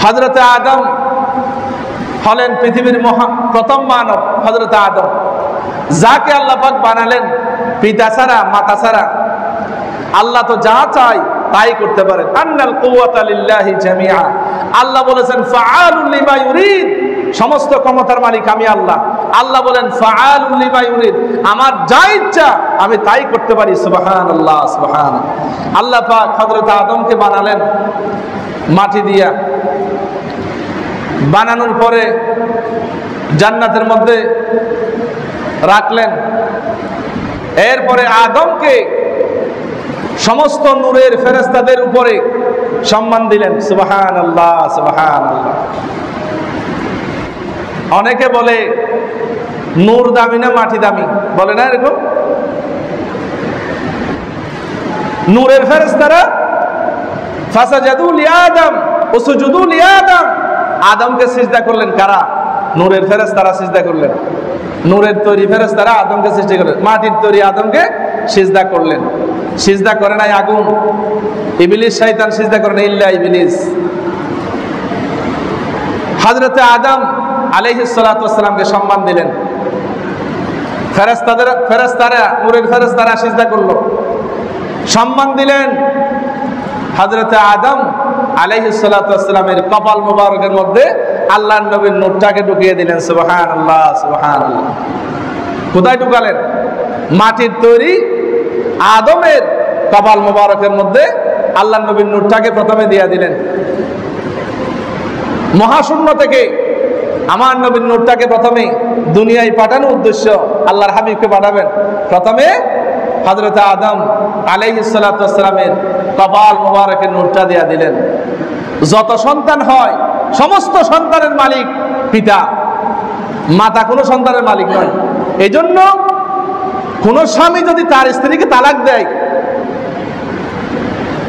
হযরতে আদম হলেন পৃথিবীর প্রথম মানব। হযরতে আদম যাকে আল্লাহ পাক বানালেন পিতা ছাড়া মাতা ছাড়া, আল্লাহ তো যা চায় তাই করতে পারেন। আন্নাল কুওয়াতা লিল্লাহি জামিআ, আল্লাহ বলেছেন ফাআলুল লিমা ইউরিদ, সমস্ত ক্ষমতার মালিক আমি আল্লাহ। আল্লাহ বলেন ফাআলুল লিমা ইউরিদ, আমার যা ইচ্ছা আমি তাই করতে পারি। সুবহানাল্লাহ সুবহানাল্লাহ। আল্লাহ পাক হযরত আদমকে বানালেন মাটি দিয়া, বানানোর পরে জান্নাতের মধ্যে রাখলেন। এরপরে আদমকে সমস্ত নূরের ফেরেশতাদের উপরে সম্মান দিলেন। সুবহানাল্লাহ সুবহানাল্লাহ। অনেকে বলে নূর দামি না মাটি দামি, বলে না এরকম? নূরের ফেরেশতারা ফাসাজাদু লিআদম ওয়াসজুদু লিআদম, আদমকে সিজদা করলেন কারা? নূরের ফেরেশতারা সিজদা করলেন। নূরের তৈরি ফেরেশতারা আদমকে সিজদা করলেন, মাটির তৈরি আদমকে সিজদা করলেন। সিজদা করে নাই আগুন, ইবলিস শয়তান সিজদা করে নাই, ইল্লা ইবলিস। হযরতে আদম আলাইহিস সালাতু ওয়াস সালামকে সম্মান দিলেন। ফেরেশতারা নূরের ফেরেশতারা সিজদা করলো, সম্মান দিলেন। হযরতে আদম আলাইহিস সালাতু ওয়াস সালামের কপাল মোবারকের মধ্যে আল্লাহর নবীর নূরটাকে ঢুকিয়ে দিলেন। সুবহানাল্লাহ সুবহানাল্লাহ। কোথায় ঢুকালেন? মাটির তৈরি আদমের কপাল মোবারকের মধ্যে আল্লাহর নবীর নূরটাকে প্রথমে দিয়ে দিলেন। মহাশূন্য থেকে আমার নবীর নূরটাকে প্রথমে দুনিয়ায় পাঠানোর উদ্দেশ্য, আল্লাহর হাবিবকে পাঠাবেন, প্রথমে হযরতে আদম আলাইহিস সালাতু ওয়াস সালামের কপাল মোবারকের নূরটা দিয়ে দিলেন। যত সন্তান হয় সমস্ত সন্তানের মালিক পিতা, মাতা কোনো সন্তানের মালিক নয়। এজন্য কোন স্বামী যদি তার স্ত্রীকে তালাক দেয়,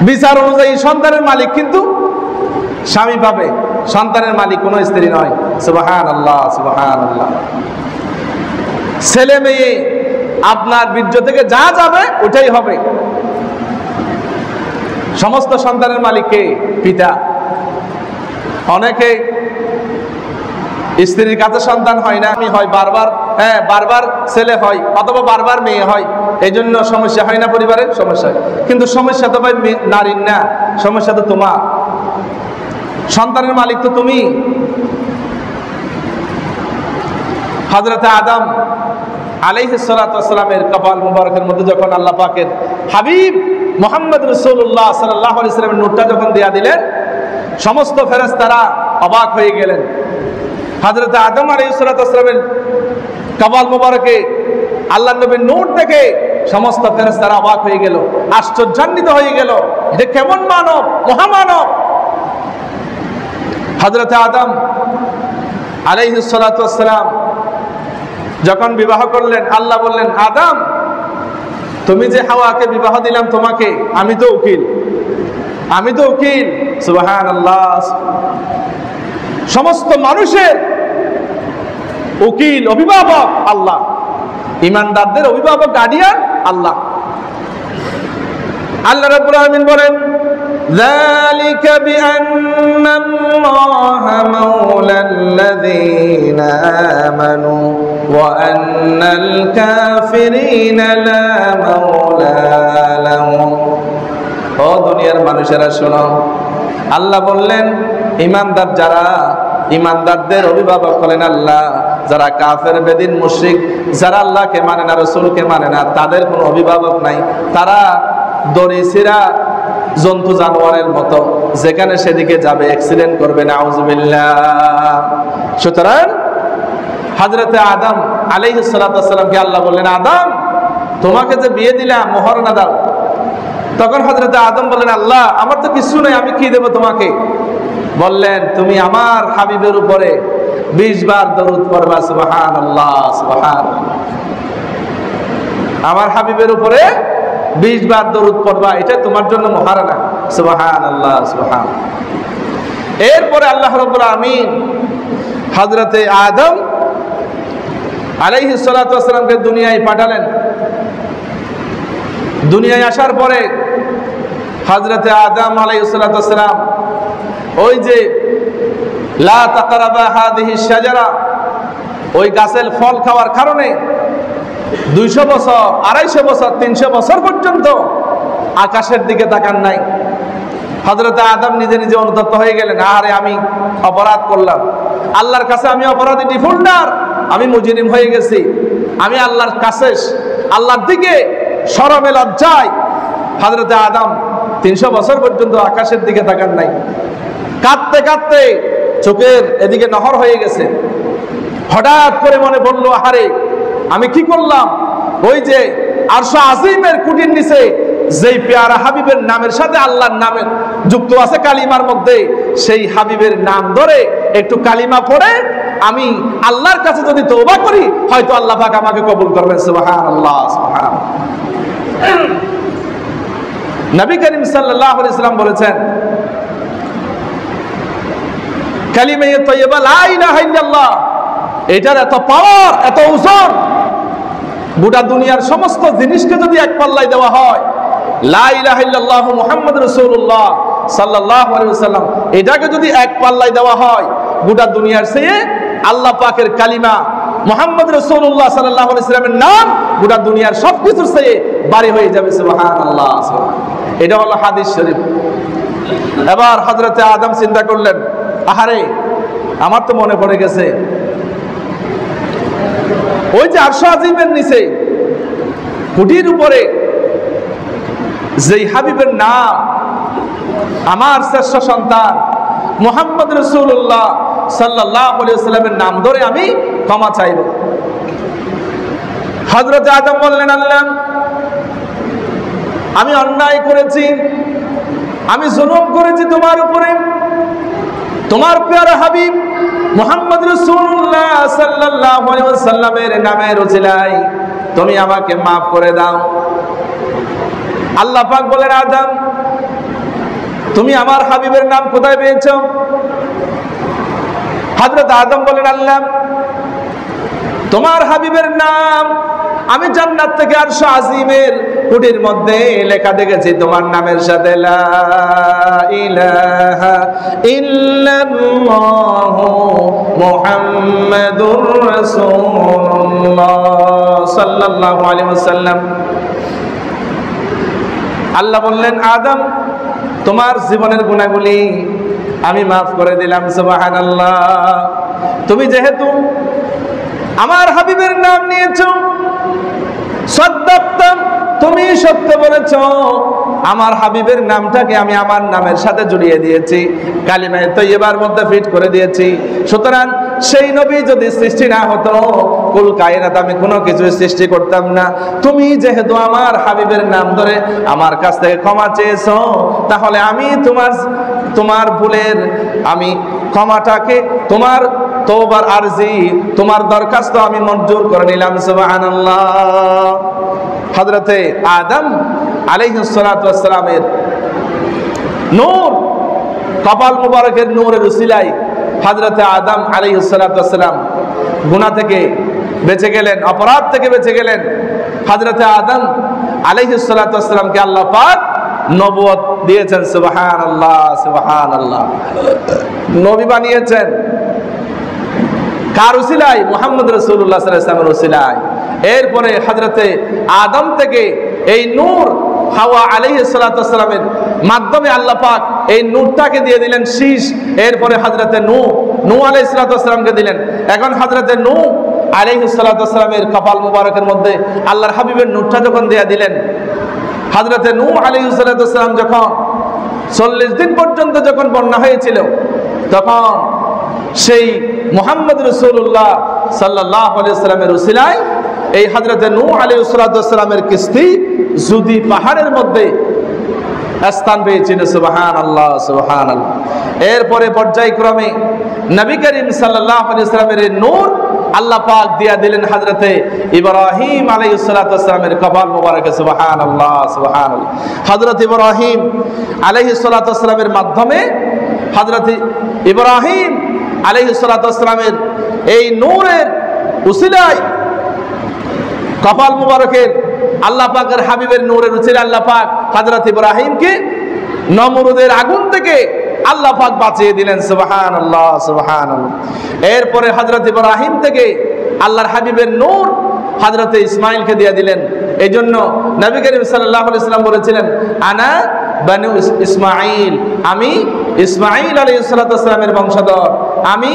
বিচার অনুযায়ী সন্তানের মালিক কিন্তু স্বামী পাবে, সন্তানের মালিক কোনো স্ত্রী নয়। সুবহানাল্লাহ সুবহানাল্লাহ। ছেলে মেয়ে আপনার বীর্য থেকে যা যাবে ওটাই হবে। সমস্ত সন্তানের মালিক কে? পিতা। অনেকে স্ত্রীর কাছে সন্তান হয় না, আমি হয় বারবার, বারবার ছেলে হয় অথবা বারবার মেয়ে হয়, এই জন্য সমস্যা হয় না, পরিবারের সমস্যা। কিন্তু সমস্যা তো ভাই নারীর না, সমস্যা তো তোমার। সন্তানের মালিক তো তুমি। হযরতে আদম আলাইহিস সালাতু ওয়াস সালামের কপাল মুবারকের মধ্যে যখন আল্লাহ পাকের হাবিব মুহাম্মদ রাসূলুল্লাহ সাল্লাল্লাহু আলাইহি ওয়াসাল্লামের নূরটা যখন দিয়া দিলেন, সমস্ত ফেরেশতারা অবাক হয়ে গেলেন। হযরতে আদম আলাইহিস সালাতু ওয়াস সালামের কপাল মুবারকে আল্লাহর নবীর নূর দেখে সমস্ত ফেরেশতারা অবাক হয়ে গেল, আশ্চর্যান্বিত হয়ে গেল, যে কেমন মানব, মহামানব। হযরতে আদম আলাইহিস সালাতু ওয়াস সালাম যখন বিবাহ করলেন, আল্লাহ বললেন, আদম তুমি যে হাওয়াকে বিবাহ দিলাম তোমাকে, আমি তো উকিল, আমি তো উকিল। সুবহানাল্লাহ। সমস্ত মানুষের উকিল, অভিভাবক আল্লাহ, ঈমানদারদের অভিভাবক, গার্ডিয়ান আল্লাহ। আল্লাহ রাব্বুল আলামিন বলেন, ذلك بأن الله مولى الذين آمنوا وأن الكافرين لا مولى لهم। ও দুনিয়ার মানুষেরা শোনো, আল্লাহ বললেন ঈমানদার যারা, ঈমানদারদের অভিভাবক হলেন আল্লাহ। যারা কাফের, বেদিন, মুশরিক, যারা আল্লাহকে মানে না, রাসূলকে মানে না, তাদের কোনো অভিভাবক নাই। তারা দরিসিরা জন্তু জানোয়ারের মতো, যেখানে সেদিকে যাবে অ্যাক্সিডেন্ট করবে, নাউযুবিল্লাহ। সুতরাং হযরতে আদম আলাইহিস সালাতু ওয়াস সালামকে আল্লাহ বললেন, আদম তোমাকে যে বিয়ে দিলাম মোহরনা দাও। তখন হযরতে আদম বললেন, আল্লাহ আমার তো কিছু নাই, আমি কি দেব তোমাকে? বললেন, তুমি আমার হাবিবের উপরে 20 বার দরুদ পড়বা। সুবহানাল্লাহ সুবহানাল্লাহ। আমার হাবিবের উপরে 20 বার দরুদ পড়বা, এটা তোমার জন্য মহারানা। সুবহানাল্লাহ সুবহানাল্লাহ। এরপরে আল্লাহ রাব্বুল আমিন হযরতে আদম আলাইহিস সালাতু ওয়াস সালামকে দুনিয়ায় পাঠালেন। দুনিয়ায় আসার পরে হযরতে আদম আলাইহিস সালাতু ওয়াস সালাম ওই যে লা তাকরাবা হাযিহি শাজারা, ওই গাছের ফল খাওয়ার কারণে 200 বছর, 250 বছর, 300 বছর পর্যন্ত আকাশের দিকে তাকান নাই। হযরত আদম নিজে নিজে অনুতপ্ত হয়ে গেলেন, আরে আমি অপরাধ করলাম, আল্লাহর কাছে আমি অপরাধী, ডিফল্টার, আমি মুজরিম হয়ে গেছি, আমি আল্লাহর কাছে, আল্লাহর দিকে শরমে লজ্জায় হযরত আদম 300 বছর পর্যন্ত আকাশের দিকে তাকান নাই। কাঁদতে কাঁদতে চোখের এদিকে নহর হয়ে গেছে। হঠাৎ করে মনে পড়লো, আরে আমি কি করলাম? ওই যে আরশ আজিমের কুটির নিচে যেই পেয়ারা হাবিবের নামের সাথে আল্লাহর নামের যুক্ত আছে কালিমার মধ্যে, সেই হাবিবের নাম ধরে একটু কালিমা পড়ে আমি আল্লাহর কাছে যদি তওবা করি, হয়তো আল্লাহ পাক আমাকে কবুল করবেন। সুবহানাল্লাহ, সুবহানাল্লাহ। নবী করিম সাল্লাল্লাহু আলাইহি ওয়াসাল্লাম বলেছেন, কালিমা তাইয়্যিবা লা ইলাহা ইল্লাল্লাহ, এটার এত পাওয়ার, এত ওজন, গোটা দুনিয়ার সমস্ত জিনিসকে যদি এক পাল্লায় দেওয়া হয়, লা ইলাহা ইল্লাল্লাহ মুহাম্মাদুর রাসূলুল্লাহ সাল্লাল্লাহু আলাইহি ওয়াসাল্লাম, এটাকে যদি এক পাল্লায় দেওয়া হয়, গোটা দুনিয়ার চেয়ে আল্লাহ পাকের কালিমা মুহাম্মদ রাসূলুল্লাহ সাল্লাল্লাহু আলাইহি ওয়াসাল্লামের নাম গোটা দুনিয়ার সবকিছুর চেয়ে ভারী হয়ে যাবে। সুবহানাল্লাহ, সুবহানাল্লাহ। এটা হলো হাদিস শরীফ। এবার হযরতে আদম চিন্তা করলেন, আহারে আমার তো মনে পড়ে গেছে, ওই যে আরশ আজিমের নিচে কুটির উপরে যেই হাবিবের নাম, আমার শ্রেষ্ঠ সন্তান মুহাম্মদ রাসূলুল্লাহ সাল্লাল্লাহু আলাইহি ওয়াসাল্লামের নাম ধরে আমি ক্ষমা চাইব। হযরত আদম বললেন, আল্লাহ আমি অন্যায় করেছি, আমি জুলুম করেছি তোমার উপরে, তোমার প্রিয় হাবিব মুহাম্মদ রাসূলুল্লাহ সাল্লাল্লাহু আলাইহি ওয়াসাল্লামের নামের উসিলায় তুমি আমাকে maaf করে দাও। আল্লাহ পাক বলেন, আদম তুমি আমার হাবিবের নাম কোথায় পেয়েছো? হযরত আদম বলেন, আল্লাহ তোমার হাবিবের নাম আমি জান্নাত থেকে আরশ আজিমের কুটির মধ্যে লেখা দেখেছি, তোমার নামের সাথে লা ইলাহা ইল্লাল্লাহু মুহাম্মাদুর রাসূলুল্লাহ সাল্লাল্লাহু আলাইহি ওয়াসাল্লাম। আল্লাহ বললেন, আদম তোমার জীবনের গুনাহগুলি আমি maaf করে দিলাম। সুবহানাল্লাহ। তুমি যেহেতু আমার হাবিবের নাম নিয়েছো, সাদ্দাক্তাম, তুমি সত্য বলেছো, আমার হাবিবের নামটাকে আমি আমার নামের সাথে জড়িয়ে দিয়েছি, কালিমা তাইয়্যিবার মধ্যে ফিট করে দিয়েছি। সুতরাং সেই নবী যদি সৃষ্টি না হতো, কুল কায়নাত আমি কোনো কিছু সৃষ্টি করতাম না। তুমি যেহেতু আমার হাবিবের নাম ধরে আমার কাছ থেকে ক্ষমা চেয়েছো, তাহলে আমি তোমার ভুলের আমি ক্ষমাটাকে, তোমার তওবার আরজি, তোমার দরখাস্ত আমি মঞ্জুর করে নিলাম। সুবহানাল্লাহ। হযরতে আদম আলাইহিস সালাতু ওয়াস সালামের নূর, কপাল মুবারকের নূরের উসিলায় হযরতে আদম আলাইহিস সালাতু ওয়াস সালাম গুনাহ থেকে বেঁচে গেলেন, অপরাধ থেকে বেঁচে গেলেন। হযরতে আদম আলাইহিস সালাতু ওয়াস সালামকে আল্লাহ পাক নবুয়ত দিয়েছেন। সুবহানাল্লাহ, সুবহানাল্লাহ। নবী বানিয়েছেন কার উসিলায়? মুহাম্মদ রাসূলুল্লাহ সাল্লাল্লাহু আলাইহি ওয়াসাল্লামের উসিলায়। এরপরে হযরতে আদম থেকে এই নূর হাওয়া আলাইহিস সালাতু ওয়াস সালামের মাধ্যমে আল্লাহ পাক এই নূরটাকে দিয়ে দিলেন শীষ। এরপরে হযরতে নূহ আলাইহিস সালাতু ওয়াস সালামকে দিলেন। এখন হযরতে নূহ আলাইহিস সালাতু ওয়াস সালামের কপাল মুবারকের মধ্যে আল্লাহর হাবিবের নূরটা যখন দিয়ে দিলেন, হযরতে নূহ আলাইহিস সালাতু ওয়াস সালাম যখন 40 দিন পর্যন্ত যখন বন্যা হয়েছিল, তখন সেই মুহাম্মদ রাসূলুল্লাহ সাল্লাল্লাহু আলাইহি ওয়াসাল্লামের উসিলায় এই হযরতে নূহ আলাইহিস সালাতু ওয়াস সালামের কিস্তি যদি পাহাড়ের মধ্যে স্থান পেয়েছিল। সুবহানাল্লাহ, সুবহানাল্লাহ। এরপরে পর্যায়ক্রমে নবী করিম সাল্লাল্লাহু আলাইহি ওয়াসাল্লামের নূর আল্লাহ পাক দিয়া দিলেন হযরতে ইব্রাহিম আলাইহিস সালাতু ওয়াস সালামের কপাল মুবারকে। সুবহানাল্লাহ, সুবহানাল্লাহ। হযরত ইব্রাহিম আলাইহিস সালাতু ওয়াস সালামের মাধ্যমে হযরত ইব্রাহিম আলাইহিস সালাতু ওয়াস সালামের এই নূরের উসিলায় কপাল মুবারকের আল্লাহ পাকের হাবিবের নূরের উসিলায় আল্লাহ পাক হযরত ইব্রাহিমকে নমরুদের আগুন থেকে আল্লাহ পাক বাঁচিয়ে দিলেন। সুবহানাল্লাহ, সুবহানাল্লাহ। এরপরে হযরত ইব্রাহিম থেকে আল্লাহর হাবিবের নূর হযরত ইসমাইলকে দিয়ে দিলেন। এই জন্য নবী করিম সাল্লাল্লাহু আলাইহি ওয়াসাল্লাম বলেছিলেন, আনা বানু ইসমাইল, আমি ইসমাইল আলাইহিস সালাতু ওয়াস সালামের বংশধর, আমি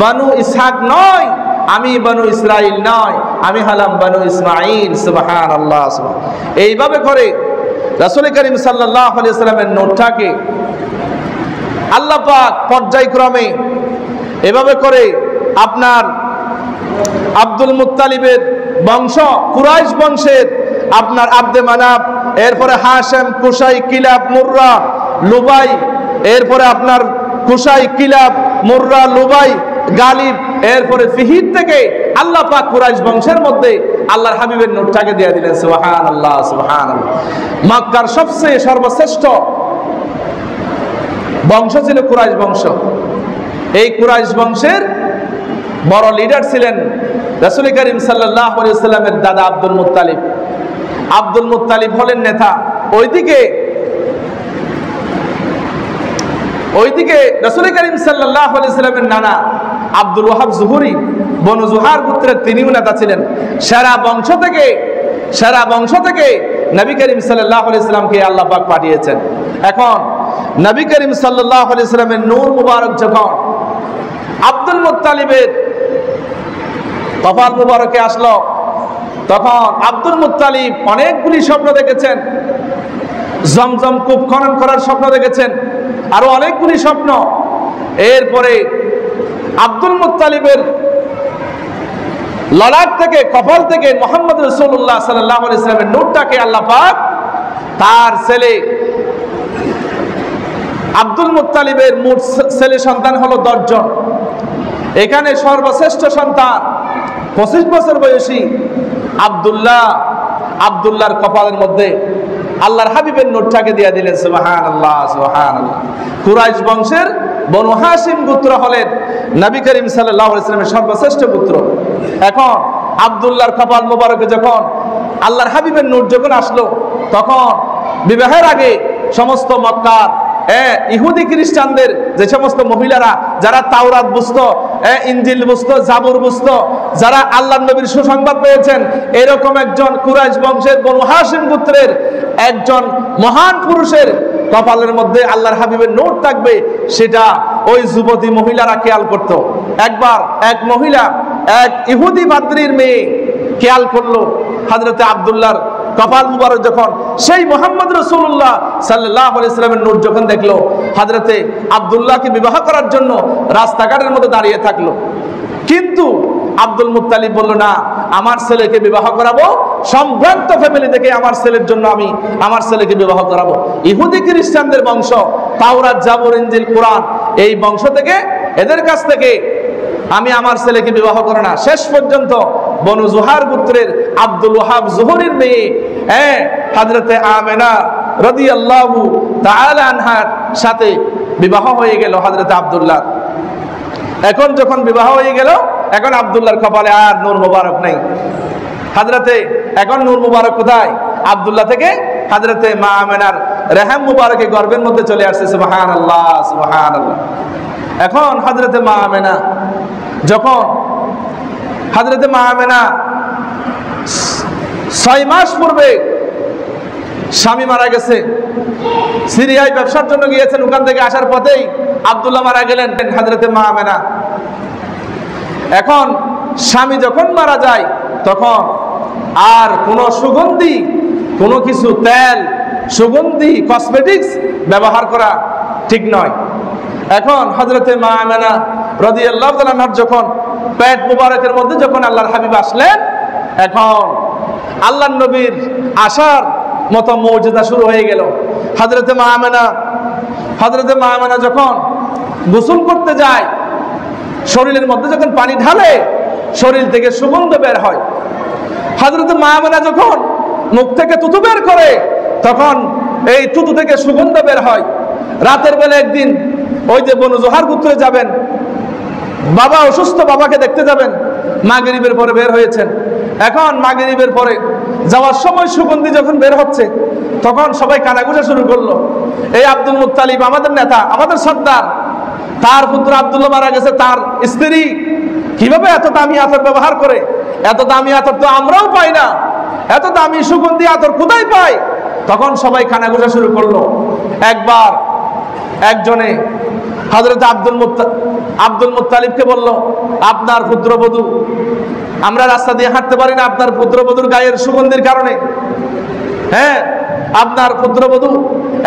বানু ইসহাক নয়, আমি বানু ইসরাইল নয়, আমি হলাম বানু ইসমাইল। সুবহানাল্লাহ, সুবহানাল্লাহ। এইভাবে করে রাসূল করিম সাল্লাল্লাহু আলাইহি ওয়াসাল্লামের নূরটাকে আল্লাহ পাক পর্যায়ক্রমে এভাবে করে আপনার আব্দুল মুত্তালিবের বংশ, কুরাইশ বংশের আপনার আব্দে মানাফ, এরপরে হাশেম, কুসাই, কিলাব, মুররা, লুবাই, এরপরে আপনার কুসাই, কিলাব, মুররা, লুবাই, গালিব, এরপরে ফিহির থেকে আল্লাহ পাক কুরাইশ বংশের মধ্যে আল্লাহর হাবিবের নূরটাকে দিয়ে দিলেন। সুবহানাল্লাহ, সুবহানাল্লাহ। মক্কার সবচেয়ে সর্বশ্রেষ্ঠ বংশ ছিল কুরাইশ বংশ। এই কুরাইশ বংশের বড় লিডার ছিলেন রাসূল করিম সাল্লাল্লাহু আলাইহি ওয়াসাল্লামের দাদা আব্দুল মুত্তালিব। আব্দুল মুত্তালিব হলেন নেতা। ওইদিকে রাসূল করিম সাল্লাল্লাহু আলাইহি ওয়াসাল্লামের নানা আব্দুল ওয়াহাব জুহরি, বনু জুহার গোত্রের তিনিও নেতা ছিলেন। সারা বংশ থেকে নবী করিম সাল্লাল্লাহু আলাইহি ওয়াসাল্লামকে আল্লাহ পাক পাঠিয়েছেন। এখন নবী করিম সাল্লাল্লাহু আলাইহি ওয়াসাল্লামের নূর মুবারক যখন আব্দুল মুত্তালিবের কপাল মুবারকে আসলো, তখন আব্দুল মুত্তালিব অনেকগুলি স্বপ্ন দেখেছেন। জমজম কূপ খনন করার স্বপ্ন দেখেছেন, আরো অনেকগুলি স্বপ্ন। এরপরে আব্দুল মুত্তালিবের ললাট থেকে, কপাল থেকে মুহাম্মদ রাসূলুল্লাহ সাল্লাল্লাহু আলাইহি ওয়াসাল্লামের নূরটাকে আল্লাহ পাক তার ছেলে আব্দুল মুত্তালিবের মোট ছেলে সন্তান হলো 10 জন। এখানে সর্বশ্রেষ্ঠ সন্তান 25 বছর বয়সী আব্দুল্লাহর কপালের মধ্যে আল্লাহর হাবিবের নূরটাকে দিয়ে দিলেন। সুবহানাল্লাহ, সুবহানাল্লাহ। কুরাইশ বংশের বনু হাশিম গোত্র হলেন নবী করিম সাল্লাল্লাহু আলাইহি ওয়াসাল্লামের সর্বশ্রেষ্ঠ গোত্র। এখন আব্দুল্লাহর কপাল মোবারকে যখন আল্লাহর হাবিবের নূর যখন আসলো, তখন বিবাহের আগে সমস্ত মক্কার ইহুদি খ্রিস্টানদের যে সমস্ত মহিলারা যারা তাওরাত বুঝতো, ইনজিল বুঝতো, জাবুর বুঝতো, যারা আল্লাহর নবীর সুসংবাদ পেয়েছেন, এরকম একজন কুরাইশ বংশের বনু হাশিম গোত্রের একজন মহান পুরুষের কপালের মধ্যে আল্লাহর হাবিবের নূর থাকবে, সেটা ওই যুবতী মহিলারা খেয়াল করত। একবার এক মহিলা, এক ইহুদি মাদ্রির মেয়ে খেয়াল করলো হযরতে আব্দুল্লাহর কপাল মুবারক যখন সেই মুহাম্মদ রাসূলুল্লাহ সাল্লাল্লাহু আলাইহি ওয়াসাল্লামের নূর যখন দেখলো, হযরতে আব্দুল্লাহকে বিবাহ করার জন্য রাস্তাঘাটের মধ্যে দাঁড়িয়ে থাকলো। কিন্তু আব্দুল মুত্তালিব বলল, না, আমার ছেলেকে বিবাহ করাবো, সম্ভ্রান্ত ফ্যামিলি থেকে আমার ছেলের জন্য আমি আমার ছেলেকে বিবাহ করাবো। ইহুদি খ্রিস্টানদের বংশ, তাওরাত, জাবুর, ইনজিল, কোরআন, এই বংশ থেকে, এদের কাছ থেকে আমি আমার ছেলেকে বিবাহ করে না। শেষ পর্যন্ত বনু জুহার গোত্রের আব্দুল ওয়াহাব জুহরির মেয়ে হযরতে আমেনা রাদিয়াল্লাহু তাআলা আনহার সাথে বিবাহ হয়ে গেল হযরতে আব্দুল্লাহ। এখন যখন বিবাহ হয়ে গেল, এখন আব্দুল্লাহর কপালে আর নূর মুবারক নেই। এখন নূর মুবারক কোথায়? আব্দুল্লাহ থেকে হযরতে মা আমেনার রেহম মুবারকে গর্ভের মধ্যে চলে আসছে। সুবহানাল্লাহ, সুবহানাল্লাহ। এখন হযরতে মা আমেনা যখন 6 মাস পূর্বে স্বামী মারা গেছে, সিরিয়ায় ব্যবসার জন্য গিয়েছেন, ওখান থেকে আসার পথেই আব্দুল্লাহ মারা গেলেন হযরতে মা আমেনা। এখন স্বামী যখন মারা যায়, তখন আর কোনো সুগন্ধি, কোনো কিছু তেল, সুগন্ধি, কসমেটিক্স ব্যবহার করা ঠিক নয়। এখন হযরতে মা আমেনা রাদিয়াল্লাহু তাআলা আনহা যখন পেট মুবারকের মধ্যে যখন আল্লাহর হাবিব আসলেন, এখন আল্লাহর নবীর আসার মতো মুজিজা শুরু হয়ে গেল। হযরতে মা আমেনা যখন গোসল করতে যায়, শরীরের মধ্যে যখন পানি ঢালে, শরীর থেকে সুগন্ধ বের হয়। হযরতে মা আমেনা যখন মুখ থেকে তুতু বের করে, তখন এই তুতু থেকে সুগন্ধ বের হয়। রাতের বেলা একদিন ওই যে বনু জুহার গোত্রে যাবেন, বাবা অসুস্থ, বাবাকে দেখতে যাবেন, মাগরিবের পরে বের হয়েছেন। এখন মাগরিবের পরে যাওয়ার সময় সুগন্ধি যখন বের হচ্ছে তখন সবাই কানাঘুষা শুরু করলো, এই আব্দুল মুত্তালিব আমাদের নেতা, আমাদের সর্দার, তার পুত্র আব্দুল্লাহ মারা গেছে, তার স্ত্রী কিভাবে এত দামি আতর ব্যবহার করে? এত দামি আতর তো আমরাও পাই না, এত দামি সুগন্ধি আতর কোথায় পাই? তখন সবাই কানাঘুষা শুরু করলো। একবার একজনে হযরত আব্দুল মুত্তালিবকে বলল, আপনার পুত্রবধূ, আমরা রাস্তা দিয়ে হাঁটতে পারি না আপনার পুত্রবধূর গায়ের সুগন্ধির কারণে। হ্যাঁ, আপনার পুত্রবধূ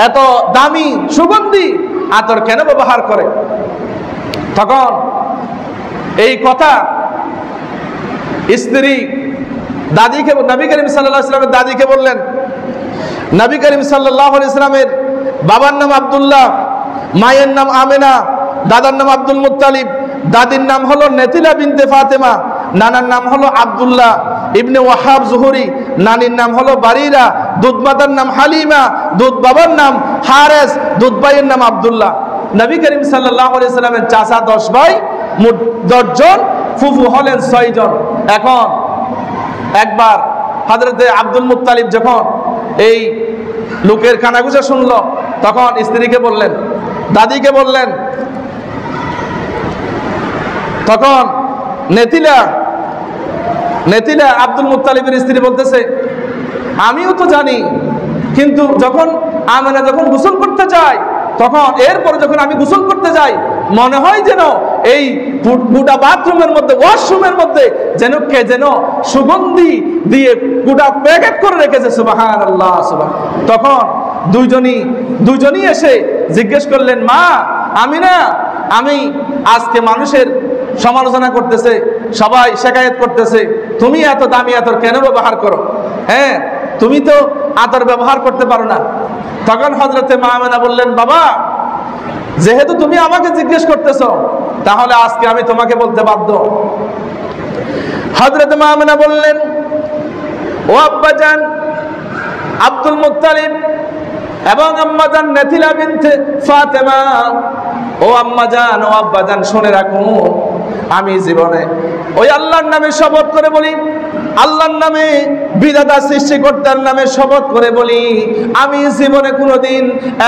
এত দামি সুগন্ধি আতর কেন ব্যবহার করে? তখন এই কথা স্ত্রী দাদিকে, নবী করিম সাল্লাল্লাহু আলাইহি ওয়াসাল্লামের দাদিকে বললেন। নবী করিম সাল্লাল্লাহু আলাইহি ওয়াসাল্লামের বাবার নাম আব্দুল্লাহ, মায়ের নাম আমেনা, দাদার নাম আব্দুল মুত্তালিব, দাদির নাম হলো নেতিলা বিনতে ফাতেমা, নানার নাম হলো আব্দুল্লাহ ইবনে ওয়াহাব জুহরি, নানির নাম হলো বারিরা, দুধ মাতার নাম হালিমা, দুধ বাবার নাম হারেস, দুধ ভাইয়ের নাম আব্দুল্লাহ। নবী করিম সাল্লাল্লাহু আলাইহি ওয়াসাল্লামের চাচা 10 ভাই, মোট 10 জন, ফুফু হলেন 6 জন। এখন একবার হযরতে আব্দুল মুত্তালিব যখন এই লোকের কানাঘুষা শুনলো, তখন স্ত্রীকে বললেন, দাদিকে বললেন, তখন নেতিলা আব্দুল মুত্তালিবের স্ত্রী বলতেছে, আমিও তো জানি, কিন্তু যখন আমেনা যখন গোসল করতে যায়, তখন এরপরে যখন আমি গোসল করতে যাই, মনে হয় যেন এই গোটা বাথরুমের মধ্যে, ওয়াশরুমের মধ্যে যেন কে যেন সুগন্ধি দিয়ে গোটা প্যাকেট করে রেখেছে। সুবহানাল্লাহ, সুবহানাল্লাহ। তখন দুইজনই এসে জিজ্ঞেস করলেন, মা আমিনা, আমি আজকে মানুষের সমালোচনা করতেছে, সবাই শিকায়েত করতেছে, তুমি এত দামি আতর কেন ব্যবহার করো? হ্যাঁ, তুমি তো আতর ব্যবহার করতে পারো না। তখন হযরতে মা আমেনা বললেন, বাবা, যেহেতু তুমি আমাকে জিজ্ঞেস করতেছো, তাহলে আজকে আমি তোমাকে বলতে বাধ্য। হযরতে মা আমেনা বললেন, ও আব্বাজান আব্দুল মুত্তালিব এবং আম্মাজান নেতিলা বিনতে ফাতেমা, ও আম্মাজান, ও আব্বাজান, শুনে রাখুন, আমি জীবনে ওই আল্লাহর নামে শপথ করে বলি, আল্লাহর নামে, বিধাতা সৃষ্টিকর্তার নামে শপথ করে বলি, আমি জীবনে কোনোদিন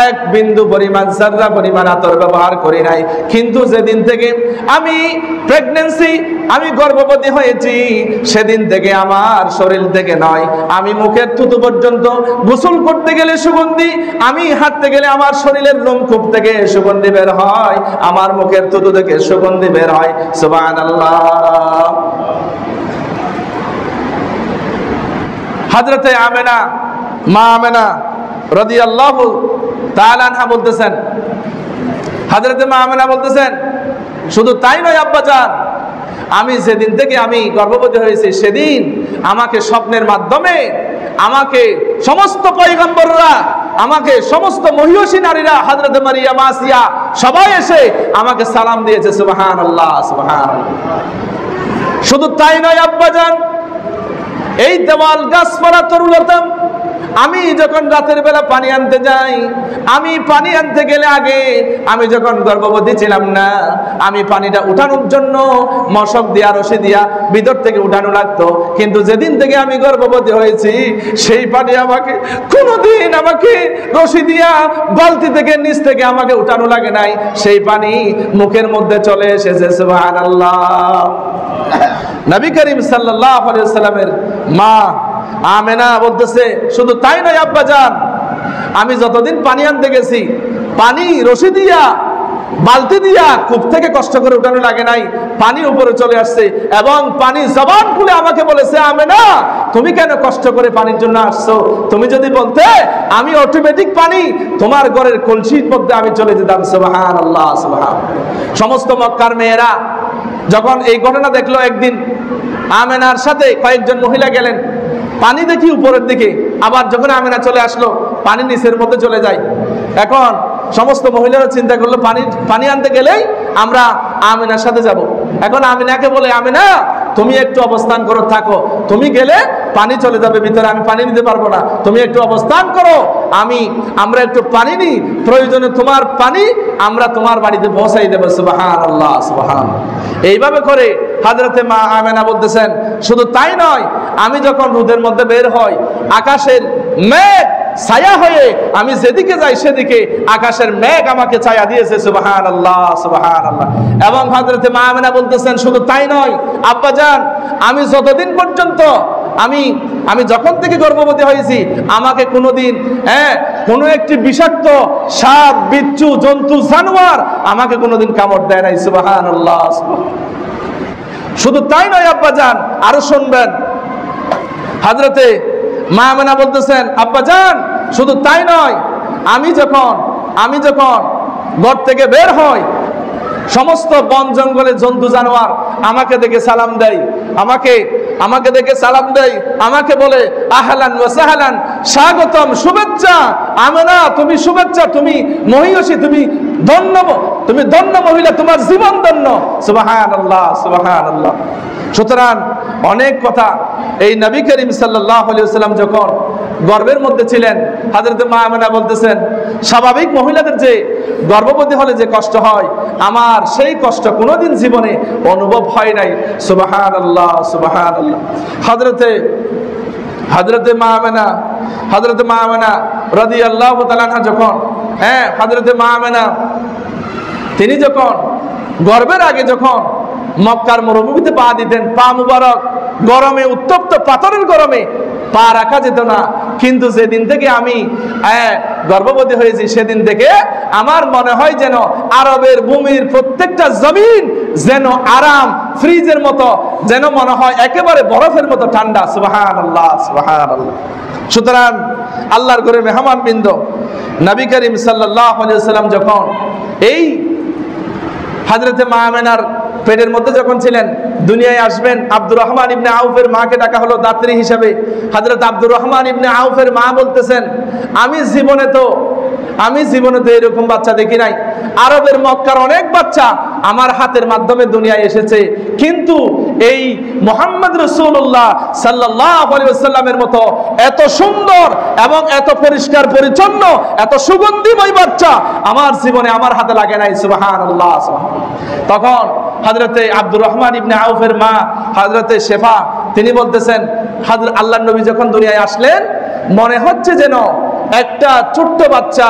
এক বিন্দু পরিমাণ, জাররা পরিমাণ আতর ব্যবহার করি নাই। কিন্তু যেদিন থেকে আমি প্রেগন্যান্সি, আমি গর্ভবতী হয়েছি, সেদিন থেকে আমার শরীর থেকে নয়, আমি মুখের থুতু পর্যন্ত গোসল করতে গেলে সুগন্ধি, আমি হাঁটতে গেলে আমার শরীরের লোমকূপ থেকে সুগন্ধি বের হয়, আমার মুখের থুতু থেকে সুগন্ধি বের হয়। সুবহানাল্লাহ। হযরতে আমেনা, মা আমেনা রাদিয়াল্লাহু তাআলা আনহা বলতেছেন, হযরতে মা আমেনা বলতেছেন, শুধু তাই নয় আব্বাজান, আমি যেদিন থেকে আমি গর্ভবতী হয়েছি, সেদিন আমাকে স্বপ্নের মাধ্যমে, আমাকে সমস্ত পয়গম্বররা, আমাকে সমস্ত মহিয়সী নারীরা, হযরত মারিয়াম, আসিয়া, সবাই এসে আমাকে সালাম দিয়েছে। সুবহানাল্লাহ, সুবহানাল্লাহ। শুধু তাই নয় আব্বাজান, এই দেওয়াল গাছপালা তরুলতা, আমি যখন রাতের বেলা পানি আনতে যাই, আমি পানি আনতে গেলে আগে, আমি যখন গর্ভবতী ছিলাম না, আমি পানিটা উঠানোর জন্য মশক দিয়া, রশি দিয়া ভিতর থেকে উঠানো লাগতো। কিন্তু যেদিন থেকে আমি গর্ভবতী হয়েছি, সেই পানি আমাকে কোনোদিন আমাকে রশি দিয়া বালতি থেকে নিচ থেকে আমাকে উঠানো লাগে নাই, সেই পানি মুখের মধ্যে চলে এসেছে। সুবহানাল্লাহ। নবী করিম সাল্লাল্লাহু আলাইহি ওয়াসাল্লামের মা আমেনা বলতেছে, শুধু তাই নয় আব্বাজান, আমি যতদিন পানি আনতে গেছি, পানি রশি দিয়া, বালতি দিয়া কূপ থেকে কষ্ট করে উঠানো লাগে নাই, পানি উপরে চলে আসছে, এবং পানি জবান খুলে আমাকে বলেছে, আমেনা, তুমি কেন কষ্ট করে পানির জন্য আসছো? তুমি যদি বলতে, আমি অটোমেটিক পানি তোমার ঘরের কলসির মধ্যে আমি চলে যেতাম। সুবহানাল্লাহ, সুবহানাল্লাহ। সমস্ত মক্কার মেয়েরা যখন এই ঘটনা দেখলো, একদিন আমেনার সাথে কয়েকজন মহিলা গেলেন, পানি দেখি উপরের দিকে, আবার যখন আমেনা চলে আসলো, পানি নিচের মধ্যে চলে যায়। এখন সমস্ত মহিলারা চিন্তা করলো, পানি আনতে গেলেই আমরা আমেনার সাথে যাব। এখন আমিনাকে বলে, আমিনা, তুমি একটু অবস্থান করো, থাকো, তুমি গেলে পানি চলে যাবে ভিতরে, আমি পানি নিতে পারবো না, তুমি একটু অবস্থান করো, আমরা একটু পানি নিই, প্রয়োজনে তোমার পানি আমরা তোমার বাড়িতে পৌঁছাই দেবো। সুবহানাল্লাহ, সুবহানাল্লাহ। এইভাবে করে হযরতে মা আমেনা বলতেছেন, শুধু তাই নয়, আমি যখন রোদের মধ্যে বের হই, আকাশের মেঘ ছায়া হয়ে আমি যেদিকে যাই সেদিকে আকাশের মেঘ আমাকে ছায়া দিয়েছে। সুবহানাল্লাহ, সুবহানাল্লাহ। এবং হযরতে মা আমেনা বলতেছেন, শুধু তাই নয় আব্বাজান, আমি যতদিন পর্যন্ত আমি যখন থেকে গর্ভবতী হয়েছি, আমাকে কোনোদিন কোনো একটি বিষাক্ত সাপ, বিচ্ছু, জন্তু, জানোয়ার আমাকে কোনোদিন কামড় দেয় নাই। সুবহানাল্লাহ। শুধু তাই নয় আব্বাজান, আরো শুনবেন, হযরতে মা আমেনা বলতেছেন, আব্বাজান শুধু তাই নয়, আমি যখন ঘর থেকে বের হই, সমস্ত বন জঙ্গলে জন্তু জানোয়ার আমাকে দেখে সালাম দেয়, আমাকে দেখে সালাম দেয়, আমাকে বলে আহলান ওয়া সাহলান, স্বাগতম, শুভেচ্ছা আমেনা, তুমি শুভেচ্ছা, তুমি মহিয়সী, তুমি ধন্য মহিলা, তোমার জীবন ধন্য। সুবহানাল্লাহ, সুবহানাল্লাহ। সুতরাং অনেক কথা এই নবী করিম সাল্লাল্লাহু আলাইহি ওয়াসাল্লাম যখন গর্ভের মধ্যে ছিলেন, হযরত মা আমেনা বলতেছেন, স্বাভাবিক মহিলাদের যে গর্ভবতী হলে যে কষ্ট হয়, আমার সেই কষ্ট কোনোদিন জীবনে অনুভব হয় নাই। সুবহানাল্লাহ, সুবহানাল্লাহ। হযরতে মা আমেনা রাদিয়াল্লাহু তাআলা আনহা যখন হযরতে মা আমেনা তিনি যখন গর্ভের আগে যখন মক্কার মরুভূমিতে পা দিতেন, পা মুবারক গরমে, উত্তপ্ত পাথরের গরমে পা রাখা যেত না। কিন্তু যেদিন থেকে আমি গর্ভবতী হয়েছি, সেদিন থেকে আমার মনে হয় যেন আরবের ভূমির প্রত্যেকটা জমিন যেন আরাম, ফ্রিজের মতো, যেন মনে হয় একেবারে বরফের মতো ঠান্ডা। সুবহানাল্লাহ, সুবহানাল্লাহ। সুতরাং আল্লাহর ঘরে মেহমান বৃন্দ, নবী করিম সাল্লাল্লাহু আলাইহি ওয়াসাল্লাম যখন এই হযরতে মা আমেনার পেটের মধ্যে যখন ছিলেন, দুনিয়ায় আসবেন, আব্দুর রহমান ইবনে আউফের মাকে ডাকা হলো দাত্রী হিসাবে। হযরত আব্দুর রহমান ইবনে আউফের মা বলতেছেন, আমি জীবনে তো এরকম বাচ্চা দেখি নাই। আরবের মক্কার অনেক বাচ্চা আমার হাতের মাধ্যমে দুনিয়ায় এসেছে, কিন্তু এই মুহাম্মদ রাসূলুল্লাহ সাল্লাল্লাহু আলাইহি ওয়াসাল্লামের মতো এত সুন্দর এবং এত পরিষ্কার পরিচ্ছন্ন, এত সুগন্ধিময় বাচ্চা আমার জীবনে, আমার হাতে লাগে নাই। সুবহানাল্লাহ। তখন হযরতে আব্দুর রহমান ইবনে আউফের মা হযরতে শেফা তিনি বলতেছেন, আল্লাহর নবী যখন দুনিয়ায় আসলেন, মনে হচ্ছে যেন একটা ছোট্ট বাচ্চা,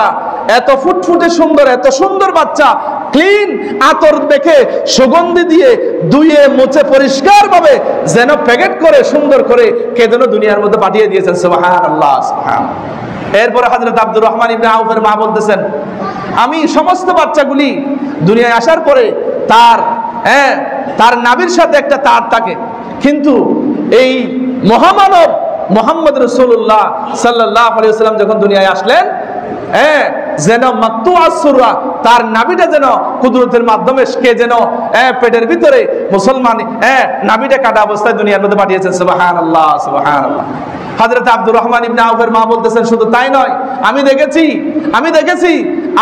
এত ফুটফুটে সুন্দর, এত সুন্দর বাচ্চা, ক্লিন আতর মেখে, সুগন্ধি দিয়ে, ধুয়ে মুছে পরিষ্কার ভাবে যেন প্যাকেট করে সুন্দর করে কে যেন দুনিয়ার মধ্যে পাঠিয়ে দিয়েছেন। সুবহানাল্লাহ, সুবহানাল্লাহ। এরপরে হযরত আব্দুর রহমান ইবনে আউফের মা বলতেছেন, আমি সমস্ত বাচ্চাগুলি দুনিয়ায় আসার পরে তার নাভির সাথে একটা তার থাকে, কিন্তু এই মহামানব মুহাম্মদ রাসূলুল্লাহ সাল্লাল্লাহু আলাইহি ওয়াসাল্লাম যখন দুনিয়ায় আসলেন, যেন মাকতুআস সুরা, তার নাভিটা যেন কুদরতের মাধ্যমে কে যেন পেটের ভিতরে মুসলমান নাভিটা কাটা অবস্থায় দুনিয়ার মধ্যে পাঠিয়েছেন। সুবহানাল্লাহ, সুবহানাল্লাহ। হযরত আব্দুর রহমান ইবনে আউফের মা বলতেছেন, শুধু তাই নয়, আমি দেখেছি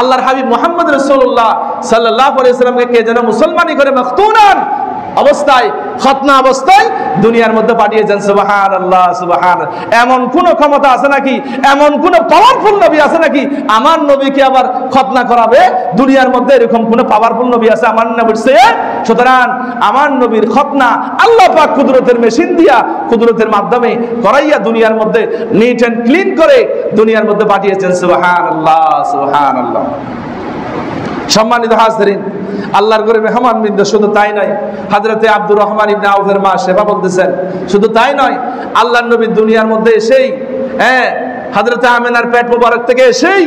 আল্লাহর হাবিব মুহাম্মদ রাসূলুল্লাহ সাল্লাল্লাহু আলাইহি ওয়াসাল্লামকে কে যেন মুসলমানি করে মাখতুনান অবস্থায়, খতনা অবস্থায় দুনিয়ার মধ্যে পাঠিয়েছেন। সুবহানাল্লাহ, সুবহানাল্লাহ। এমন কোন ক্ষমতা আছে নাকি, এমন কোন পাওয়ারফুল নবী আছে নাকি আমার নবীকে আবার খতনা করাবে? দুনিয়ার মধ্যে এরকম কোন পাওয়ারফুল নবী আছে আমার নবীর চেয়ে? সুতরাং আমার নবীর খতনা আল্লাহ পাক কুদরতের মেশিন দিয়া, কুদরতের মাধ্যমে করাইয়া দুনিয়ার মধ্যে নিট এন্ড ক্লিন করে দুনিয়ার মধ্যে পাঠিয়েছেন। সুবহানাল্লাহ, সুবহানাল্লাহ। সম্মানিত হাজরিন, আল্লাহর ঘরে মেহমান বৃন্দ, শুধু তাই নয়, হযরতে আব্দুর রহমান ইবনে আউফের মা শেফা বলতেছেন, শুধু তাই নয়, আল্লাহর নবী দুনিয়ার মধ্যে এসেই হযরতে আমেনার পেট মোবারক থেকে এসেই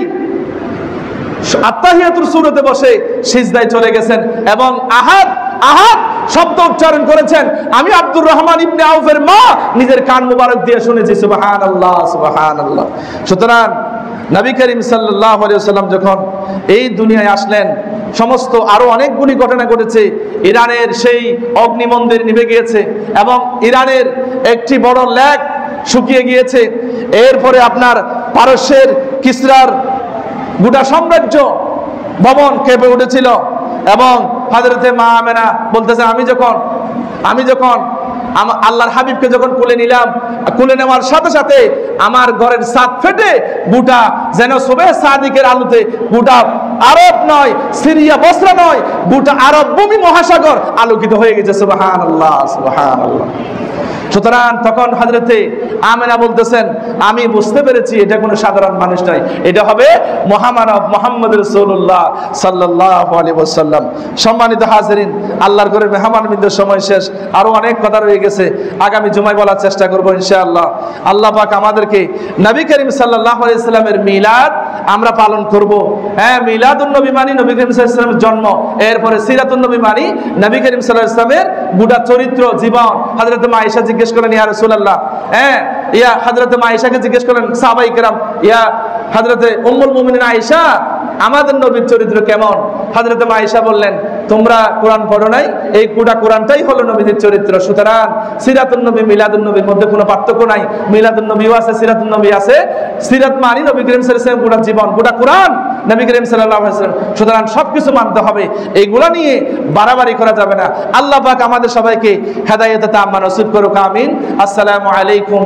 আত্তাহিয়াতুর সূরাতে বসে সিজদায় চলে গেছেন এবং আহাদ আহাদ শব্দ উচ্চারণ করেছেন। আমি আব্দুর রহমান ইবনে আউফের মা নিজের কান মোবারক দিয়ে শুনেছি। সুবহানাল্লাহ, সুবহানাল্লাহ। সুতরাং নবী করিম সাল্লাল্লাহু আলাইহি ওয়াসাল্লাম যখন এই দুনিয়ায় আসলেন, সমস্ত আরো অনেকগুলি ঘটনা ঘটেছে। ইরানের সেই অগ্নি মন্দির নিভে গিয়েছে এবং ইরানের একটি বড় লেক শুকিয়ে গিয়েছে। এরপরে আপনার পারস্যের কিসরার গোটা সাম্রাজ্য ভবন কেঁপে উঠেছিল এবং হযরতে মা আমেনা বলতেছে, আমি যখন আল্লাহর হাবিবকে যখন কোলে নিলাম, কোলে নেওয়ার সাথে সাথে আমার ঘরের ছাদ ফেটে গোটা যেন সুবহে সাদিকের আলোতে গোটা আরব নয়, সিরিয়া বসরা নয়, গোটা আরব ভূমি মহাসাগর আলোকিত হয়ে গেছে। সুবহানাল্লাহ, সুবহানাল্লাহ। সুতরাং তখন হযরতে আমেনা বলতেছেন, আমি বুঝতে পেরেছি এটা কোনো সাধারণ মানুষ নয়, এটা হবে মহামানব মুহাম্মদ রাসূলুল্লাহ সাল্লাল্লাহু আলাইহি ওয়াসাল্লাম। সম্মানিত হাজিরিন, আল্লাহর ঘরের মেহমানবৃন্দের সময় শেষ, আরো অনেক কথা রয়ে গেছে, আগামী জুমায় বলার চেষ্টা করব ইনশাআল্লাহ। আল্লাহ পাক আমাদেরকে নবী করিম সাল্লাল্লাহু আলাইহি ওয়াসাল্লামের মিলাদ আমরা পালন করব। হ্যাঁ, মিলাদুন নবী মানে নবী করিম সাল্লাল্লাহু আলাইহি ওয়াসাল্লামের জন্ম, এরপরে সিরাতুন নবী মানে নবী করিম সাল্লাল্লাহু আলাইহি ওয়াসাল্লামের গোটা চরিত্র জীবন। হযরত মা আয়েশা জিজ্ঞেস করেন, ইয়া রাসূলুল্লাহ, হ্যাঁ, ইয়া হযরত মা আয়েশাকে জিজ্ঞেস করেন সাহাবায়ে কেরাম, ইয়া হযরত উম্মুল মুমিনিন আয়েশা, আমাদের নবীর চরিত্র কেমন? হযরত মা আয়েশা বললেন, তোমরা কোরআন পড়ো নাই, এই গোটা কোরআনটাই হলো নবীর চরিত্র। সুতরাং সিরাতুন নবী মিলাদুন নবীর মধ্যে কোনো পার্থক্য নাই। মিলাদুন নবীও আছে, সিরাতুন নবী আছে। সিরাত মানে নবী করিম সাল্লাল্লাহু আলাইহি ওয়াসাল্লাম গোটা জীবন, গোটা কোরআন নবী করিম সাল্লাল্লাহু আলাইহি ওয়াসাল্লাম। সুতরাং সবকিছু মানতে হবে, এইগুলা নিয়ে বাড়াবাড়ি করা যাবে না। আল্লাহ পাক আমাদের সবাইকে হেদায়েত তাআম্মা নসিব করুক, আমিন। আসসালামু আলাইকুম।